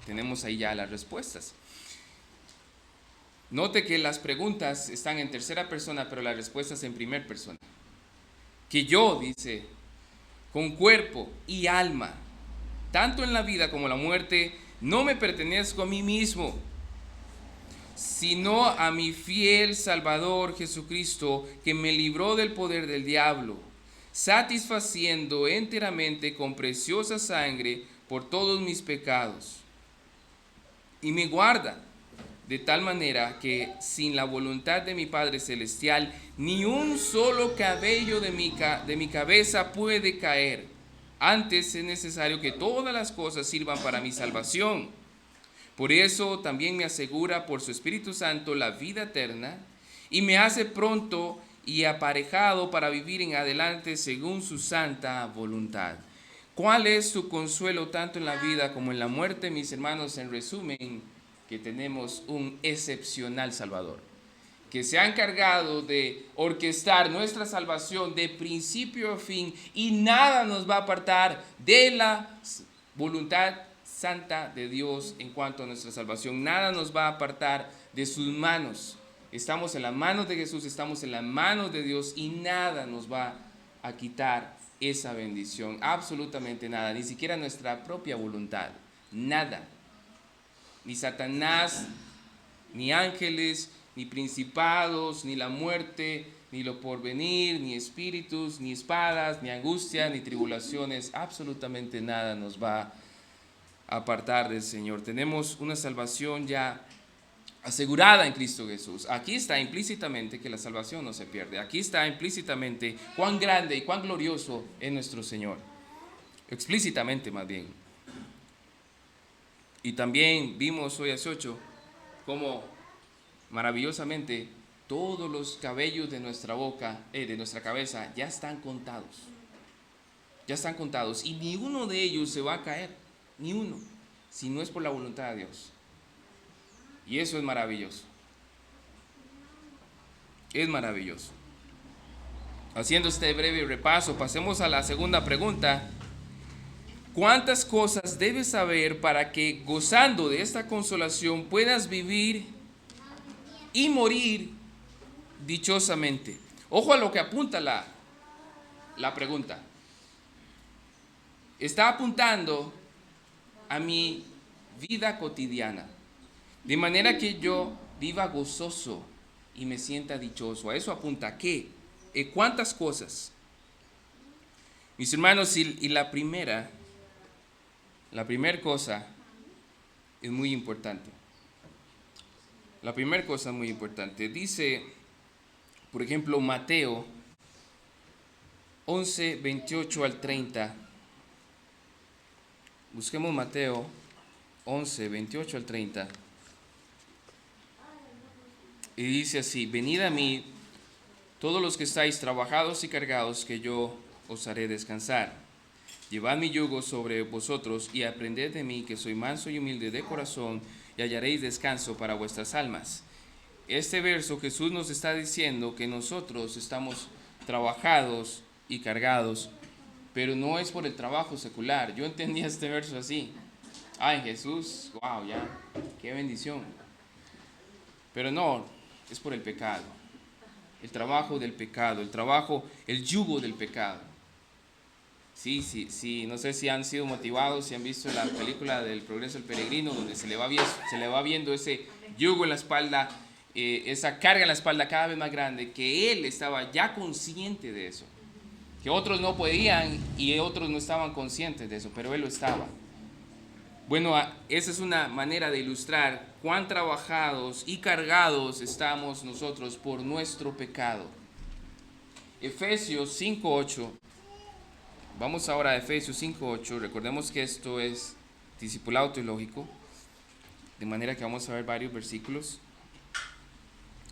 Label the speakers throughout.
Speaker 1: tenemos ahí ya las respuestas. Note que las preguntas están en tercera persona, pero las respuestas en primera persona. Que yo, dice, con cuerpo y alma, tanto en la vida como en la muerte, no me pertenezco a mí mismo, sino a mi fiel Salvador Jesucristo, que me libró del poder del diablo, satisfaciendo enteramente con preciosa sangre por todos mis pecados, y me guarda de tal manera que sin la voluntad de mi Padre Celestial, ni un solo cabello de mi cabeza puede caer. Antes es necesario que todas las cosas sirvan para mi salvación. Por eso también me asegura por su Espíritu Santo la vida eterna y me hace pronto y aparejado para vivir en adelante según su santa voluntad. ¿Cuál es su consuelo tanto en la vida como en la muerte, mis hermanos? En resumen, que tenemos un excepcional Salvador, que se ha encargado de orquestar nuestra salvación de principio a fin, y nada nos va a apartar de la voluntad santa de Dios en cuanto a nuestra salvación. Nada nos va a apartar de sus manos. Estamos en las manos de Jesús, estamos en las manos de Dios, y nada nos va a quitar esa bendición. Absolutamente nada, ni siquiera nuestra propia voluntad. Nada. Ni Satanás, ni ángeles, ni principados, ni la muerte, ni lo porvenir, ni espíritus, ni espadas, ni angustia, ni tribulaciones. Absolutamente nada nos va a apartar del Señor. Tenemos una salvación ya asegurada en Cristo Jesús. Aquí está implícitamente que la salvación no se pierde. Aquí está implícitamente cuán grande y cuán glorioso es nuestro Señor. Explícitamente, más bien. Y también vimos hoy a 8 cómo maravillosamente todos los cabellos de nuestra boca, de nuestra cabeza, ya están contados. Ya están contados. Y ni uno de ellos se va a caer. Ni uno. Si no es por la voluntad de Dios. Y eso es maravilloso. Es maravilloso. Haciendo este breve repaso, pasemos a la segunda pregunta. ¿Cuántas cosas debes saber para que, gozando de esta consolación, puedas vivir y morir dichosamente? Ojo a lo que apunta la pregunta. Está apuntando a mi vida cotidiana, de manera que yo viva gozoso y me sienta dichoso. A eso apunta. ¿Qué? ¿Cuántas cosas? Mis hermanos, y la primera cosa es muy importante. La primera cosa es muy importante. Dice, por ejemplo, Mateo 11, 28 al 30. Busquemos Mateo 11, 28 al 30. Y dice así: venid a mí, todos los que estáis trabajados y cargados, que yo os haré descansar. Llevad mi yugo sobre vosotros y aprended de mí, que soy manso y humilde de corazón, y hallaréis descanso para vuestras almas. Este verso Jesús nos está diciendo que nosotros estamos trabajados y cargados, pero no es por el trabajo secular. Yo entendía este verso así. En Jesús, wow, ya, qué bendición. Pero no, es por el pecado. El trabajo del pecado, el yugo del pecado. Sí, no sé si han sido motivados, si han visto la película del Progreso del Peregrino, donde se le va viendo ese yugo en la espalda, esa carga en la espalda cada vez más grande, que él estaba ya consciente de eso, que otros no podían y otros no estaban conscientes de eso, pero él lo estaba. Bueno, esa es una manera de ilustrar cuán trabajados y cargados estamos nosotros por nuestro pecado. Efesios 5:8. Vamos ahora a Efesios 5:8. Recordemos que esto es discipulado teológico, de manera que vamos a ver varios versículos.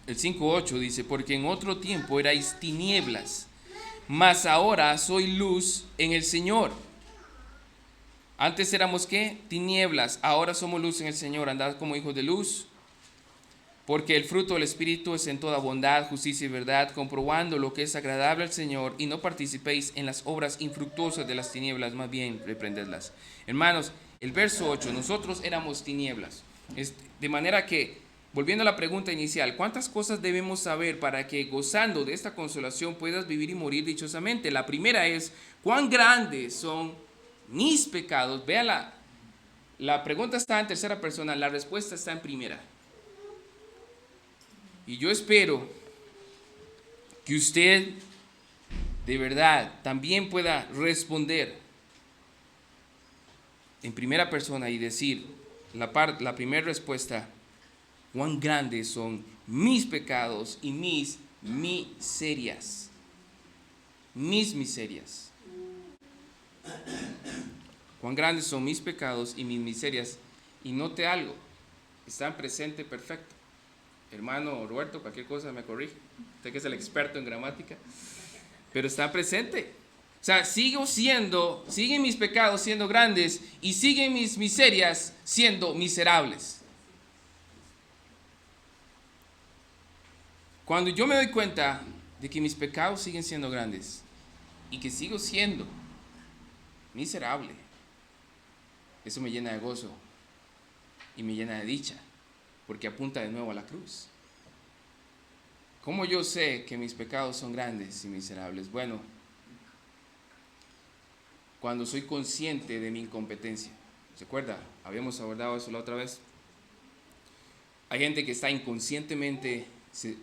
Speaker 1: El 5:8 dice: porque en otro tiempo erais tinieblas, mas ahora soy luz en el Señor. Antes éramos ¿qué? Tinieblas, ahora somos luz en el Señor. Andad como hijos de luz, porque el fruto del Espíritu es en toda bondad, justicia y verdad, comprobando lo que es agradable al Señor, y no participéis en las obras infructuosas de las tinieblas, más bien reprendedlas. Hermanos, el verso 8, nosotros éramos tinieblas. De manera que, volviendo a la pregunta inicial, ¿cuántas cosas debemos saber para que gozando de esta consolación puedas vivir y morir dichosamente? La primera es, ¿cuán grandes son mis pecados? Vea, la pregunta está en tercera persona, la respuesta está en primera. Y yo espero que usted de verdad también pueda responder en primera persona y decir la primera respuesta: cuán grandes son mis pecados y mis miserias. Mis miserias. Cuán grandes son mis pecados y mis miserias. Y note algo, están presente perfecto. Hermano Roberto, cualquier cosa me corrige. Usted que es el experto en gramática. Pero está presente. O sea, siguen mis pecados siendo grandes y siguen mis miserias siendo miserables. Cuando yo me doy cuenta de que mis pecados siguen siendo grandes y que sigo siendo miserable, eso me llena de gozo y me llena de dicha, porque apunta de nuevo a la cruz. ¿Cómo yo sé que mis pecados son grandes y miserables? Bueno, cuando soy consciente de mi incompetencia. ¿Se acuerda? Habíamos abordado eso la otra vez. Hay gente que está inconscientemente,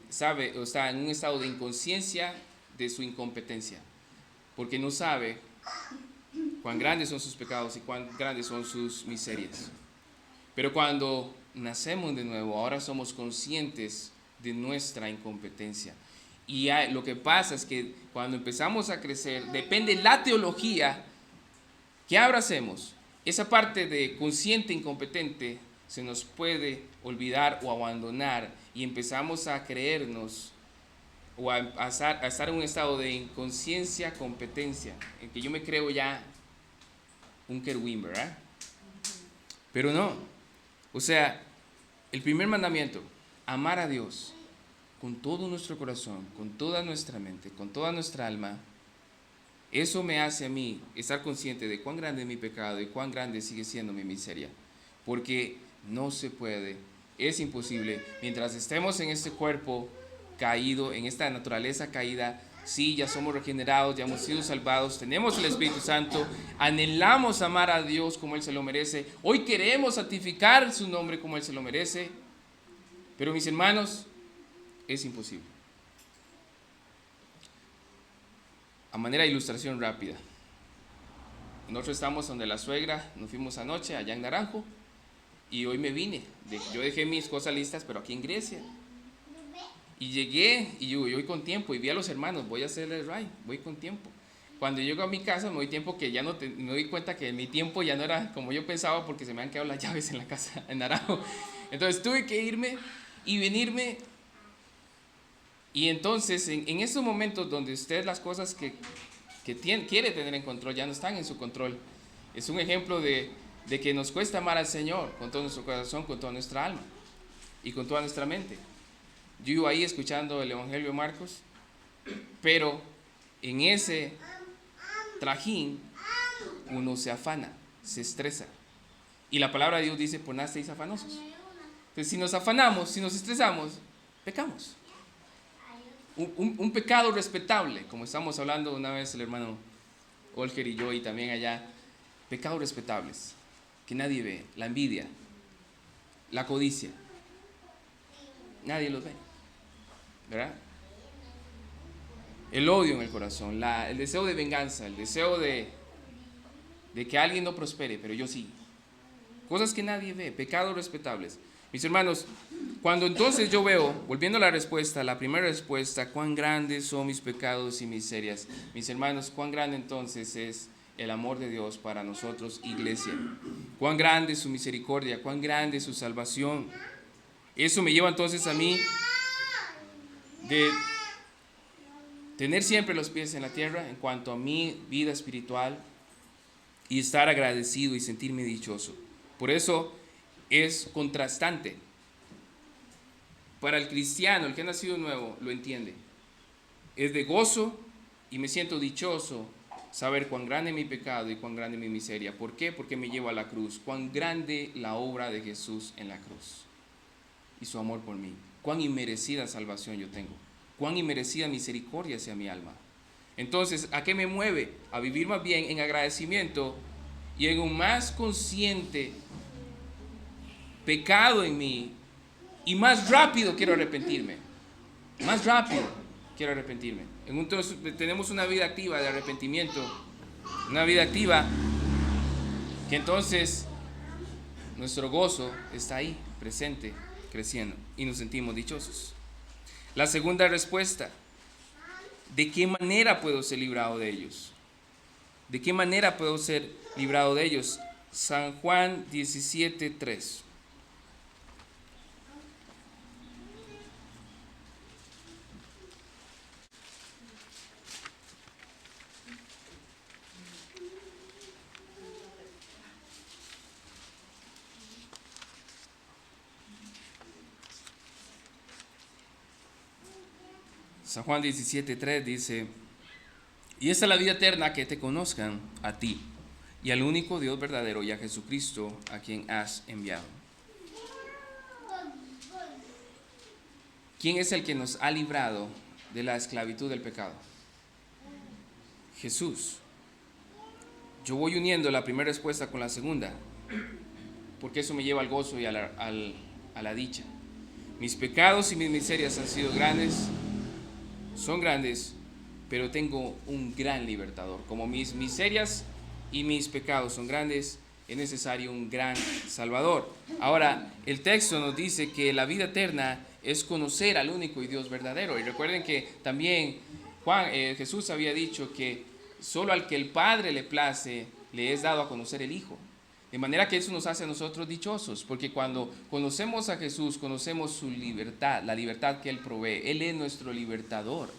Speaker 1: sabe, o está en un estado de inconsciencia de su incompetencia, porque no sabe cuán grandes son sus pecados y cuán grandes son sus miserias. Pero cuando nacemos de nuevo, ahora somos conscientes de nuestra incompetencia. Y lo que pasa es que cuando empezamos a crecer, depende la teología que abracemos, esa parte de consciente incompetente se nos puede olvidar o abandonar y empezamos a creernos o a estar en un estado de inconsciencia, competencia, en que yo me creo ya un querubín, ¿verdad? Pero no. O sea, el primer mandamiento, amar a Dios con todo nuestro corazón, con toda nuestra mente, con toda nuestra alma, eso me hace a mí estar consciente de cuán grande es mi pecado y cuán grande sigue siendo mi miseria. Porque no se puede, es imposible, mientras estemos en este cuerpo caído, en esta naturaleza caída, sí, ya somos regenerados, ya hemos sido salvados, tenemos el Espíritu Santo, anhelamos amar a Dios como Él se lo merece, hoy queremos santificar su nombre como Él se lo merece, pero mis hermanos, es imposible. A manera de ilustración rápida, nosotros estamos donde la suegra, nos fuimos anoche allá en Naranjo, y hoy me vine, yo dejé mis cosas listas, pero aquí en Grecia. Y llegué, y yo voy con tiempo, y vi a los hermanos, voy a hacerles ride, voy con tiempo. Cuando llego a mi casa me doy tiempo que ya me doy cuenta que mi tiempo ya no era como yo pensaba, porque se me han quedado las llaves en la casa en Naranjo. Entonces tuve que irme y venirme. Y entonces en esos momentos donde usted las cosas que quiere tener en control ya no están en su control, es un ejemplo de que nos cuesta amar al Señor con todo nuestro corazón, con toda nuestra alma y con toda nuestra mente. Yo iba ahí escuchando el Evangelio de Marcos, pero en ese trajín uno se afana, se estresa. Y la palabra de Dios dice, por nada estéis afanosos. Entonces si nos afanamos, si nos estresamos, pecamos. Un pecado respetable, como estamos hablando una vez el hermano Olger y yo y también allá, pecados respetables, que nadie ve, la envidia, la codicia, nadie los ve, ¿verdad? El odio en el corazón, el deseo de venganza, el deseo de que alguien no prospere, pero yo sí. Cosas que nadie ve, pecados respetables. Mis hermanos, cuando entonces yo veo, volviendo a la respuesta, la primera respuesta, cuán grandes son mis pecados y miserias. Mis hermanos, cuán grande entonces es el amor de Dios para nosotros, iglesia. Cuán grande es su misericordia, cuán grande es su salvación. Eso me lleva entonces a mí de tener siempre los pies en la tierra en cuanto a mi vida espiritual y estar agradecido y sentirme dichoso. Por eso es contrastante. Para el cristiano, el que ha nacido nuevo, lo entiende. Es de gozo y me siento dichoso saber cuán grande es mi pecado y cuán grande es mi miseria. ¿Por qué? Porque me lleva a la cruz. Cuán grande la obra de Jesús en la cruz y su amor por mí. Cuán inmerecida salvación yo tengo. Cuán inmerecida misericordia hacia mi alma. Entonces, ¿a qué me mueve? A vivir más bien en agradecimiento y en un más consciente pecado en mí, y más rápido quiero arrepentirme. Más rápido quiero arrepentirme. Entonces, tenemos una vida activa de arrepentimiento, una vida activa que entonces nuestro gozo está ahí, presente, creciendo, y nos sentimos dichosos. La segunda respuesta: ¿de qué manera puedo ser librado de ellos? ¿De qué manera puedo ser librado de ellos? San Juan 17:3. San Juan 17:3 dice: y esta es la vida eterna, que te conozcan a ti y al único Dios verdadero, y a Jesucristo, a quien has enviado. ¿Quién es el que nos ha librado de la esclavitud del pecado? Jesús. Yo voy uniendo la primera respuesta con la segunda, porque eso me lleva al gozo y a la dicha. Mis pecados y mis miserias han sido grandes, son grandes, pero tengo un gran libertador. Como mis miserias y mis pecados son grandes, es necesario un gran Salvador. Ahora, el texto nos dice que la vida eterna es conocer al único y Dios verdadero. Y recuerden que también Jesús había dicho que solo al que el Padre le place, le es dado a conocer el Hijo. De manera que eso nos hace a nosotros dichosos, porque cuando conocemos a Jesús, conocemos su libertad, la libertad que Él provee. Él es nuestro libertador.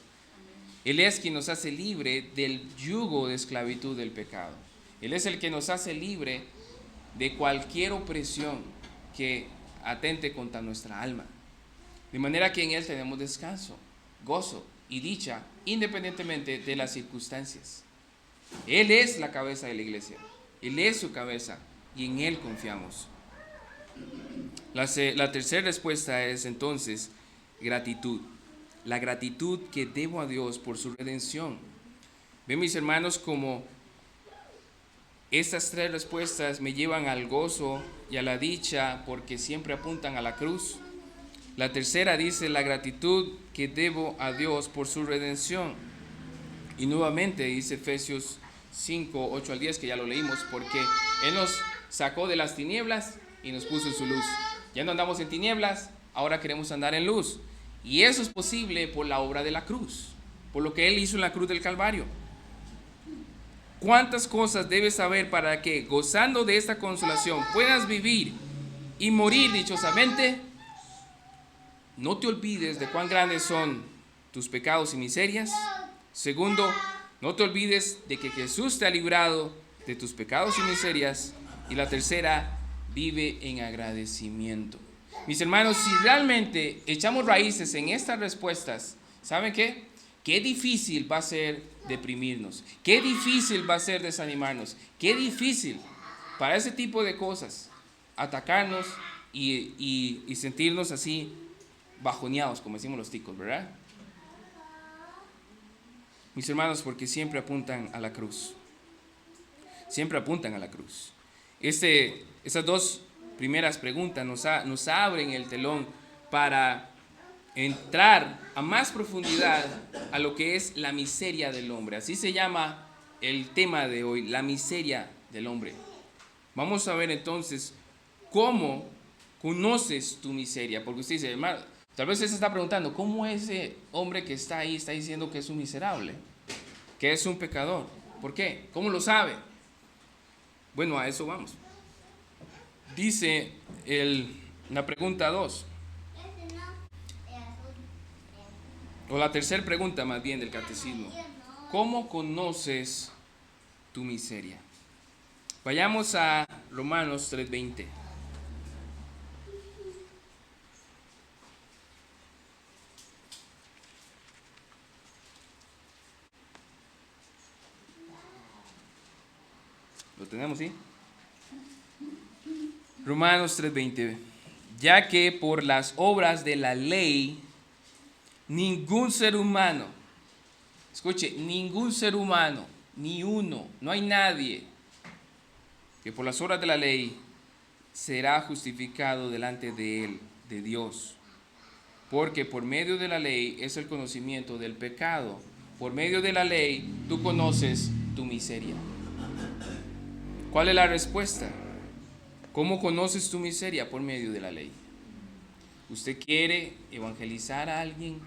Speaker 1: Él es quien nos hace libre del yugo de esclavitud del pecado. Él es el que nos hace libre de cualquier opresión que atente contra nuestra alma. De manera que en Él tenemos descanso, gozo y dicha, independientemente de las circunstancias. Él es la cabeza de la iglesia. Él es su cabeza y en Él confiamos. La tercera respuesta es entonces gratitud. La gratitud que debo a Dios por su redención. Ven, mis hermanos, como estas tres respuestas me llevan al gozo y a la dicha, porque siempre apuntan a la cruz. La tercera dice la gratitud que debo a Dios por su redención. Y nuevamente dice Efesios 5, 8 al 10, que ya lo leímos, porque Él nos sacó de las tinieblas y nos puso en su luz. Ya no andamos en tinieblas, ahora queremos andar en luz. Y eso es posible por la obra de la cruz, por lo que Él hizo en la cruz del Calvario. ¿Cuántas cosas debes saber para que, gozando de esta consolación, puedas vivir y morir dichosamente? No te olvides de cuán grandes son tus pecados y miserias. Segundo, no te olvides de que Jesús te ha librado de tus pecados y miserias. Y la tercera, vive en agradecimiento. Mis hermanos, si realmente echamos raíces en estas respuestas, ¿saben qué? Qué difícil va a ser deprimirnos. Qué difícil va a ser desanimarnos. Qué difícil para ese tipo de cosas atacarnos y sentirnos así bajoneados, como decimos los ticos, ¿verdad? Mis hermanos, porque siempre apuntan a la cruz. Siempre apuntan a la cruz. Esas dos primeras preguntas nos abren el telón para entrar a más profundidad a lo que es la miseria del hombre. Así se llama el tema de hoy, la miseria del hombre. Vamos a ver entonces cómo conoces tu miseria. Porque usted dice, hermano, tal vez usted se está preguntando, ¿cómo ese hombre que está ahí está diciendo que es un miserable? Que es un pecador. ¿Por qué? ¿Cómo lo sabe? Bueno, a eso vamos. Dice la pregunta 2. O la tercera pregunta más bien del catecismo. ¿Cómo conoces tu miseria? Vayamos a Romanos 3:20. tenemos, ¿sí? Romanos 3:20. Ya que por las obras de la ley, ningún ser humano, escuche, ningún ser humano, ni uno, no hay nadie que por las obras de la ley será justificado delante de él, de Dios. Porque por medio de la ley es el conocimiento del pecado. Por medio de la ley tú conoces tu miseria. ¿Cuál es la respuesta? ¿Cómo conoces tu miseria? Por medio de la ley. Usted quiere evangelizar a alguien,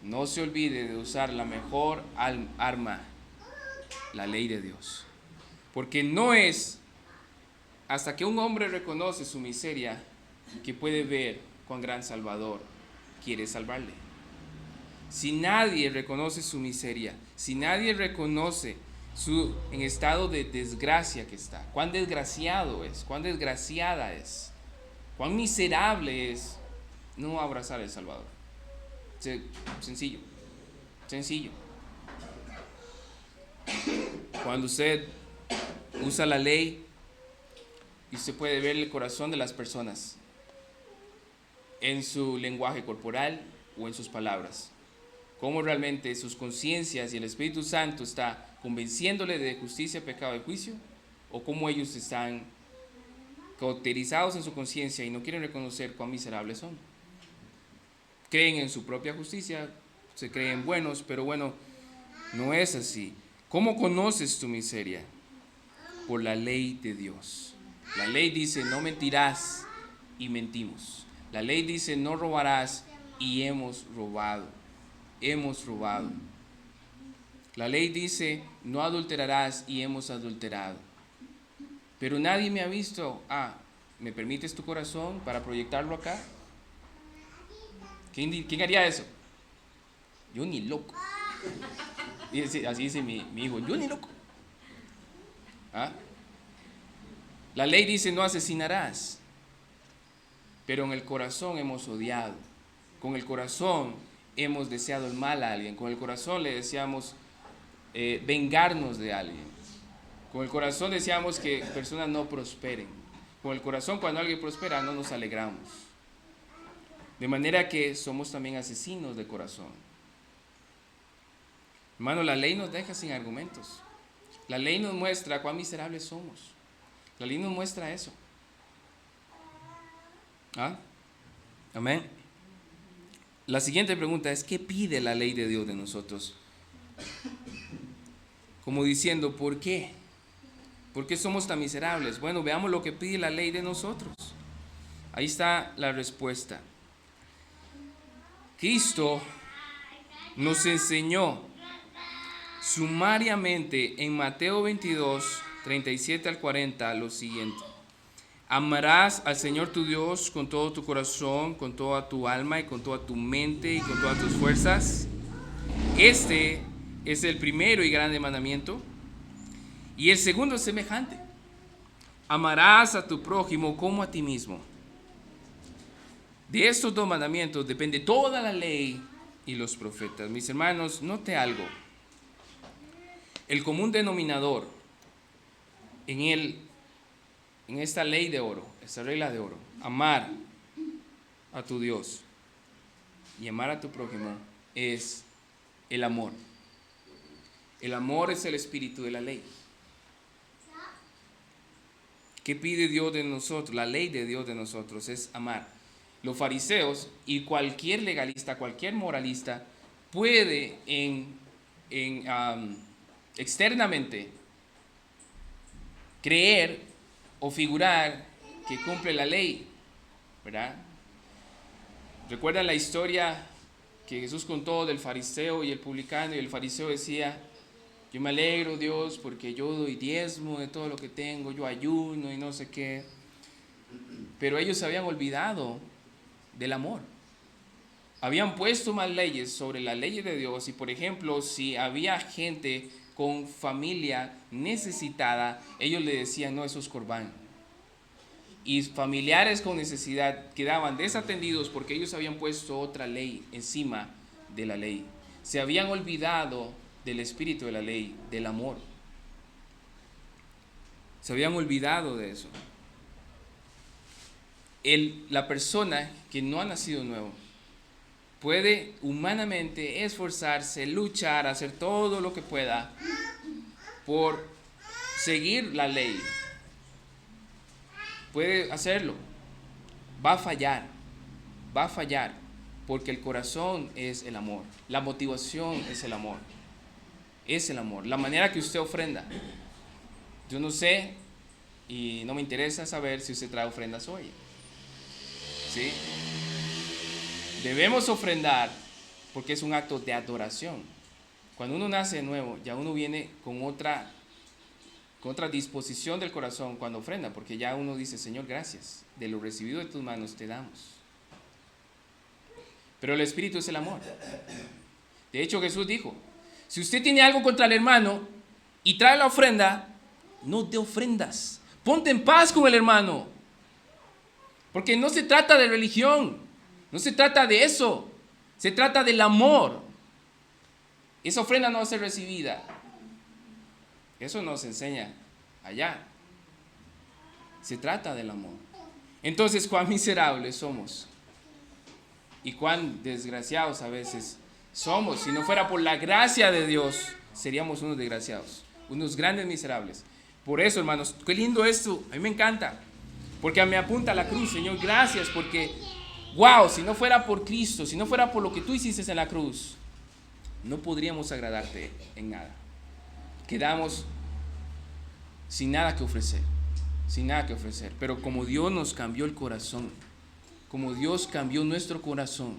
Speaker 1: no se olvide de usar la mejor arma, la ley de Dios. Porque no es hasta que un hombre reconoce su miseria que puede ver cuán gran Salvador quiere salvarle. Si nadie reconoce su miseria, si nadie reconoce en estado de desgracia que está, cuán desgraciado es, cuán desgraciada es, cuán miserable es, no va a abrazar al Salvador. Sencillo, sencillo. Cuando usted usa la ley, y usted puede ver el corazón de las personas en su lenguaje corporal o en sus palabras, cómo realmente sus conciencias y el Espíritu Santo está convenciéndole de justicia, pecado y juicio, o cómo ellos están cauterizados en su conciencia y no quieren reconocer cuán miserables son. Creen en su propia justicia, se creen buenos, pero bueno, no es así. ¿Cómo conoces tu miseria? Por la ley de Dios. La ley dice no mentirás y mentimos. La ley dice no robarás y hemos robado. Hemos robado. La ley dice no adulterarás y hemos adulterado. Pero nadie me ha visto. ¿Me permites tu corazón para proyectarlo acá? ¿Quién haría eso? Yo ni loco. Así dice mi hijo, yo ni loco. La ley dice no asesinarás, pero en el corazón hemos odiado, con el corazón hemos deseado el mal a alguien, con el corazón le deseamos vengarnos de alguien, con el corazón deseamos que personas no prosperen, con el corazón cuando alguien prospera no nos alegramos, de manera que somos también asesinos de corazón. Hermano, la ley nos deja sin argumentos, la ley nos muestra cuán miserables somos. La ley nos muestra eso. Amén. La siguiente pregunta es, ¿qué pide la ley de Dios de nosotros? Como diciendo, ¿por qué? ¿Por qué somos tan miserables? Bueno, veamos lo que pide la ley de nosotros. Ahí está la respuesta. Cristo nos enseñó sumariamente en Mateo 22, 37 al 40 lo siguiente: amarás al Señor tu Dios con todo tu corazón, con toda tu alma y con toda tu mente y con todas tus fuerzas. Este es el primero y grande mandamiento. Y el segundo es semejante: amarás a tu prójimo como a ti mismo. De estos dos mandamientos depende toda la ley y los profetas. Mis hermanos, note algo. El común denominador en esta ley de oro, esta regla de oro, amar a tu Dios y amar a tu prójimo, es el amor. El amor es el espíritu de la ley. ¿Qué pide Dios de nosotros? La ley de Dios de nosotros es amar. Los fariseos y cualquier legalista, cualquier moralista puede externamente creer o figurar que cumple la ley, ¿verdad? ¿Recuerdan la historia que Jesús contó del fariseo y el publicano? Y el fariseo decía, yo me alegro, Dios, porque yo doy diezmo de todo lo que tengo, yo ayuno y no sé qué. Pero ellos se habían olvidado del amor. Habían puesto más leyes sobre las leyes de Dios. Y por ejemplo, si había gente con familia necesitada, ellos le decían, no, eso es corbán. Y familiares con necesidad quedaban desatendidos porque ellos habían puesto otra ley encima de la ley. Se habían olvidado del espíritu de la ley, del amor. Se habían olvidado de eso. La persona que no ha nacido nuevo puede humanamente esforzarse, luchar, hacer todo lo que pueda por seguir la ley. Puede hacerlo. Va a fallar, porque el corazón es el amor. La motivación es el amor. Es el amor. La manera que usted ofrenda. Yo no sé y no me interesa saber si usted trae ofrendas hoy. ¿Sí? Debemos ofrendar porque es un acto de adoración. Cuando uno nace de nuevo, ya uno viene con otra disposición del corazón cuando ofrenda, porque ya uno dice, Señor, gracias, de lo recibido de tus manos te damos. Pero el Espíritu es el amor. De hecho, Jesús dijo, si usted tiene algo contra el hermano y trae la ofrenda, no te ofrendas. Ponte en paz con el hermano. Porque no se trata de religión, no se trata de eso, se trata del amor. Esa ofrenda no va a ser recibida. Eso nos enseña allá. Se trata del amor. Entonces, cuán miserables somos y cuán desgraciados a veces somos. Si no fuera por la gracia de Dios, seríamos unos desgraciados, unos grandes miserables. Por eso, hermanos, qué lindo esto, a mí me encanta, porque me apunta a la cruz. Señor, gracias, porque, wow, si no fuera por Cristo, si no fuera por lo que tú hiciste en la cruz, no podríamos agradarte en nada. Quedamos sin nada que ofrecer, sin nada que ofrecer. Pero como Dios nos cambió el corazón, como Dios cambió nuestro corazón,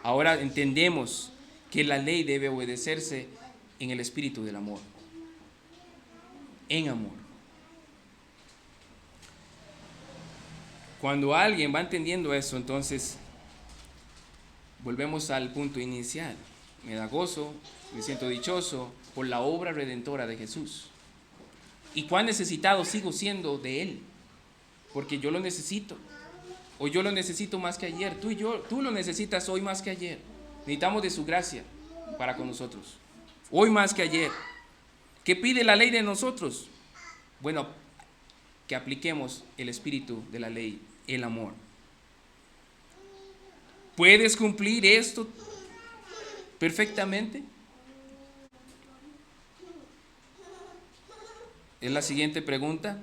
Speaker 1: ahora entendemos que la ley debe obedecerse en el espíritu del amor, en amor. Cuando alguien va entendiendo eso, entonces volvemos al punto inicial. Me da gozo, me siento dichoso por la obra redentora de Jesús. Y cuán necesitado sigo siendo de Él, porque yo lo necesito. Hoy yo lo necesito más que ayer. Tú lo necesitas hoy más que ayer. Necesitamos de su gracia para con nosotros. Hoy más que ayer. ¿Qué pide la ley de nosotros? Bueno, que apliquemos el espíritu de la ley, el amor. ¿Puedes cumplir esto perfectamente? Es la siguiente pregunta.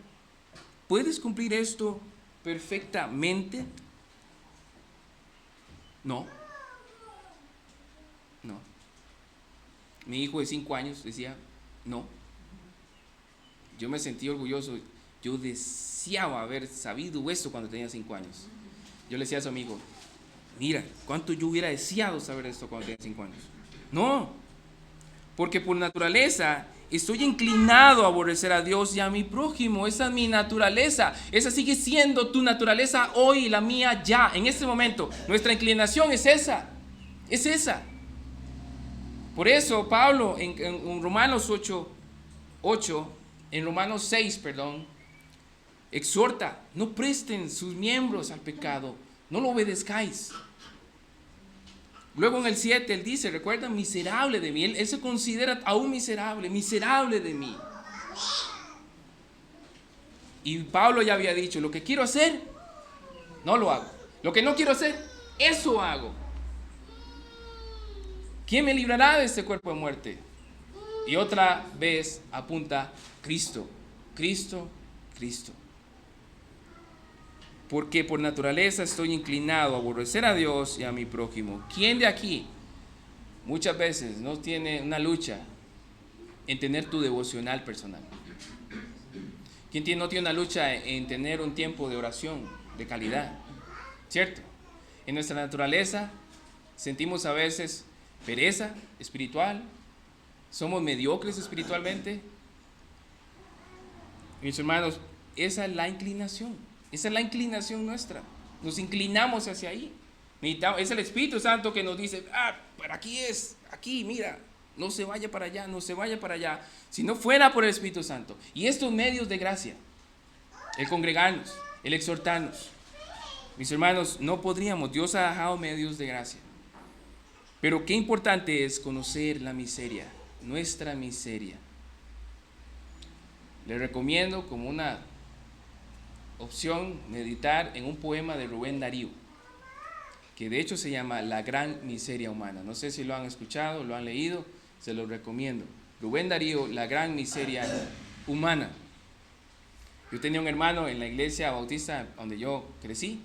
Speaker 1: ¿Puedes cumplir esto perfectamente? No. No. Mi hijo de 5 años decía, no. Yo me sentí orgulloso. Yo deseaba haber sabido esto cuando tenía 5 años. Yo le decía a su amigo, mira, cuánto yo hubiera deseado saber esto cuando tenía 5 años. No, porque por naturaleza estoy inclinado a aborrecer a Dios y a mi prójimo. Esa es mi naturaleza. Esa sigue siendo tu naturaleza hoy y la mía ya, en este momento. Nuestra inclinación es esa. Es esa. Por eso Pablo en Romanos 6, exhorta, no presten sus miembros al pecado, no lo obedezcáis. Luego en el 7 él dice, recuerda, miserable de mí. Él se considera aún miserable de mí. Y Pablo ya había dicho, lo que quiero hacer, no lo hago. Lo que no quiero hacer, eso hago. ¿Quién me librará de este cuerpo de muerte? Y otra vez apunta Cristo, Cristo, Cristo. Porque por naturaleza estoy inclinado a aborrecer a Dios y a mi prójimo. ¿Quién de aquí muchas veces no tiene una lucha en tener tu devocional personal? ¿Quién no tiene una lucha en tener un tiempo de oración de calidad? ¿Cierto? En nuestra naturaleza sentimos a veces pereza espiritual, somos mediocres espiritualmente. Mis hermanos, esa es la inclinación. Esa es la inclinación nuestra. Nos inclinamos hacia ahí. Es el Espíritu Santo que nos dice, para aquí es, aquí, mira, no se vaya para allá, no se vaya para allá. Si no fuera por el Espíritu Santo. Y estos medios de gracia, el congregarnos, el exhortarnos. Mis hermanos, no podríamos. Dios ha dejado medios de gracia. Pero qué importante es conocer la miseria, nuestra miseria. Le recomiendo como una opción meditar en un poema de Rubén Darío, que de hecho se llama La Gran Miseria Humana. No sé si lo han escuchado, lo han leído, se lo recomiendo. Rubén Darío, La Gran Miseria Humana. Yo tenía un hermano en la iglesia bautista donde yo crecí.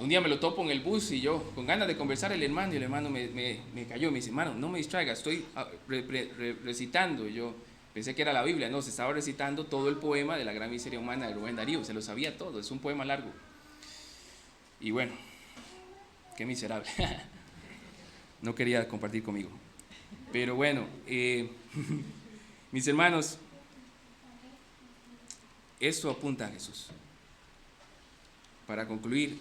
Speaker 1: Un día me lo topo en el bus y yo, con ganas de conversar el hermano, y el hermano me cayó, me dice, hermano, no me distraiga, estoy recitando. Y yo pensé que era la Biblia, no, se estaba recitando todo el poema de La Gran Miseria Humana de Rubén Darío, se lo sabía todo, es un poema largo. Y bueno, qué miserable, no quería compartir conmigo. Pero bueno, mis hermanos, esto apunta a Jesús. Para concluir,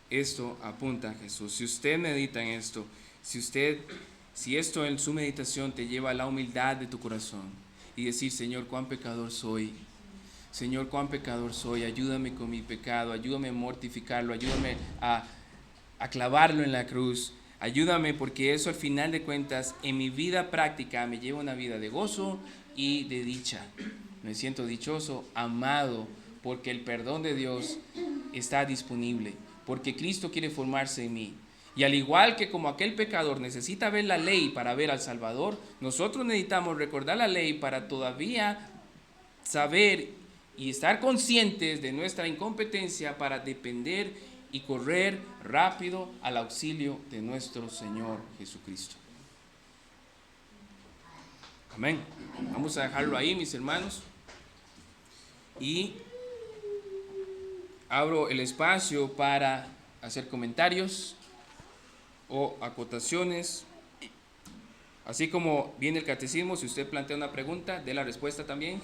Speaker 1: esto apunta a Jesús. Si usted medita en esto, si esto en su meditación te lleva a la humildad de tu corazón y decir, Señor, cuán pecador soy, Señor, cuán pecador soy, ayúdame con mi pecado, ayúdame a mortificarlo, ayúdame a clavarlo en la cruz, ayúdame porque eso al final de cuentas en mi vida práctica me lleva a una vida de gozo y de dicha. Me siento dichoso, amado, porque el perdón de Dios está disponible, porque Cristo quiere formarse en mí. Y al igual que como aquel pecador necesita ver la ley para ver al Salvador, nosotros necesitamos recordar la ley para todavía saber y estar conscientes de nuestra incompetencia para depender y correr rápido al auxilio de nuestro Señor Jesucristo. Amén. Vamos a dejarlo ahí, mis hermanos. Y abro el espacio para hacer comentarios o acotaciones. Así como viene el catecismo, si usted plantea una pregunta, dé la respuesta también.